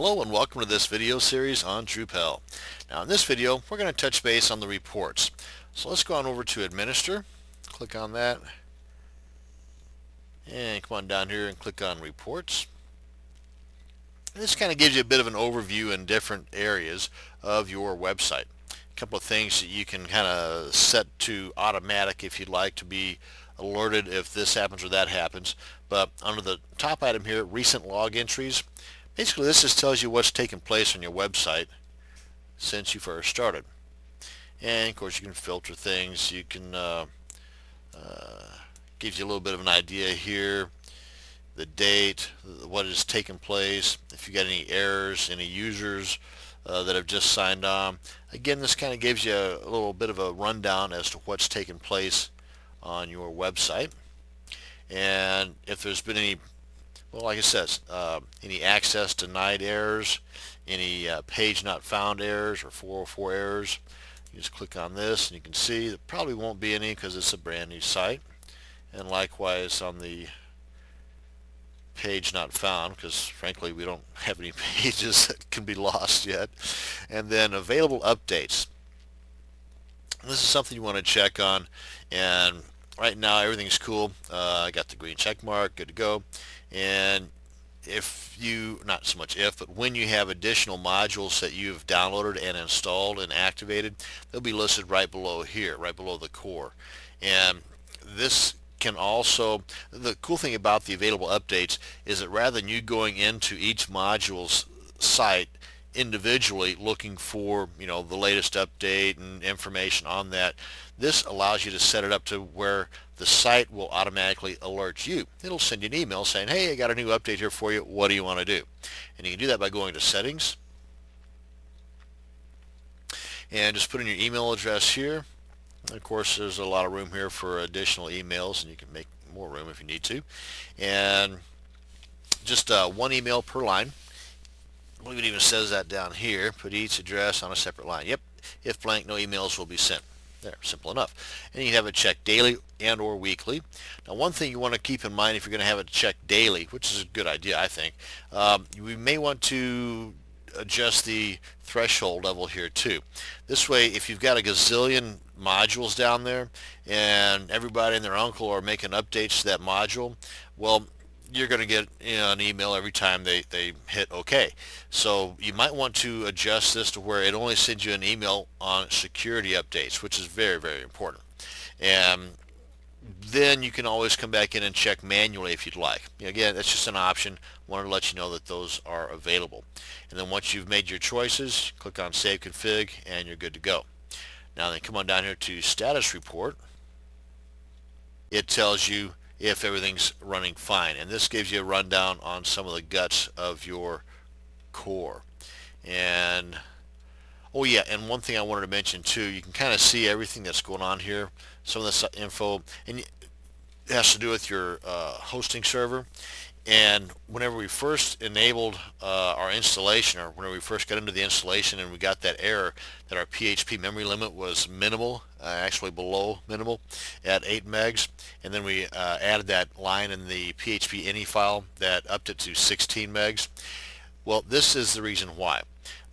Hello and welcome to this video series on Drupal. Now in this video we're going to touch base on the reports. So let's go on over to Administer, click on that, and come on down here and click on Reports. This kind of gives you a bit of an overview in different areas of your website. A couple of things that you can kind of set to automatic if you'd like to be alerted if this happens or that happens. But under the top item here, recent log entries, basically this just tells you what's taken place on your website since you first started. And of course you can filter things. You can gives you a little bit of an idea here, the date, what has taken place, if you got any errors, any users that have just signed on. Again, this kind of gives you a little bit of a rundown as to what's taken place on your website, and if there's been any, well, like it says, any access denied errors, any page not found errors or 404 errors. You just click on this and you can see there probably won't be any because it's a brand new site. And likewise on the page not found, because frankly we don't have any pages that can be lost yet. And then available updates. This is something you want to check on, and right now everything's cool. I got the green check mark, good to go. And if you, not so much if, but when you have additional modules that you've downloaded and installed and activated, they'll be listed right below here, right below the core. And this can also, the cool thing about the available updates is that rather than you going into each module's site individually looking for, you know, the latest update and information on that, this allows you to set it up to where the site will automatically alert you. It'll send you an email saying, hey, I got a new update here for you, what do you want to do? And you can do that by going to settings and just put in your email address here. And of course there's a lot of room here for additional emails, and you can make more room if you need to, and just one email per line. I believe it even says that down here. Put each address on a separate line. Yep, if blank, no emails will be sent. There, simple enough. And you can have it checked daily and or weekly. Now one thing you want to keep in mind if you're going to have it checked daily, which is a good idea I think, we may want to adjust the threshold level here too. This way if you've got a gazillion modules down there and everybody and their uncle are making updates to that module, well, you're going to get, you know, an email every time they hit OK. So you might want to adjust this to where it only sends you an email on security updates, which is very, very important. And then you can always come back in and check manually if you'd like. Again, that's just an option. Wanted to let you know that those are available. And then once you've made your choices, click on Save Config and you're good to go. Now then come on down here to Status Report. It tells you if everything's running fine, and this gives you a rundown on some of the guts of your core. And oh yeah, and one thing I wanted to mention too, you can kind of see everything that's going on here. Some of this info, and it has to do with your hosting server. And whenever we first enabled our installation, or whenever we first got into the installation and we got that error that our PHP memory limit was minimal, actually below minimal at 8 megs, and then we added that line in the PHP ini file that upped it to 16 megs. Well, this is the reason why.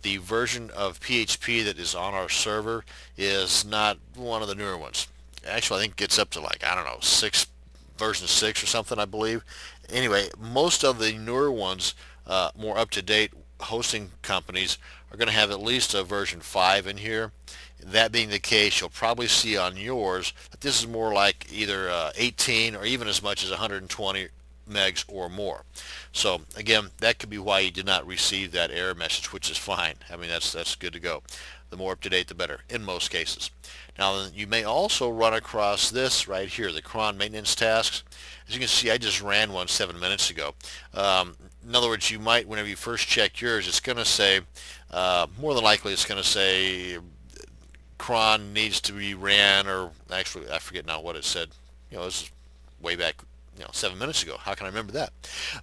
The version of PHP that is on our server is not one of the newer ones. Actually, I think it gets up to, like, I don't know, version 6 or something, I believe. Anyway, most of the newer ones, more up-to-date hosting companies, are going to have at least a version 5 in here. That being the case, you'll probably see on yours that this is more like either 18 or even as much as 120 megs or more. So again, that could be why you did not receive that error message, which is fine. I mean, that's good to go. The more up-to-date, the better in most cases. Now, you may also run across this right here, the cron maintenance tasks. As you can see, I just ran one 7 minutes ago. In other words, you might, whenever you first check yours, it's going to say, more than likely, it's going to say cron needs to be ran, or actually, I forget now what it said. You know, this is way back, 7 minutes ago. How can I remember that?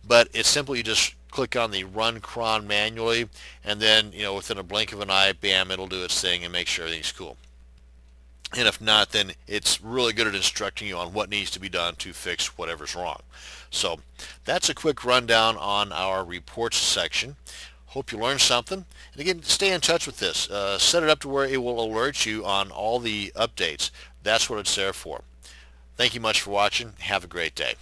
But it's simply you just click on the run cron manually, and then, within a blink of an eye, bam, it'll do its thing and make sure everything's cool. And if not, then it's really good at instructing you on what needs to be done to fix whatever's wrong. So that's a quick rundown on our reports section. Hope you learned something. And again, stay in touch with this. Set it up to where it will alert you on all the updates. That's what it's there for. Thank you much for watching. Have a great day.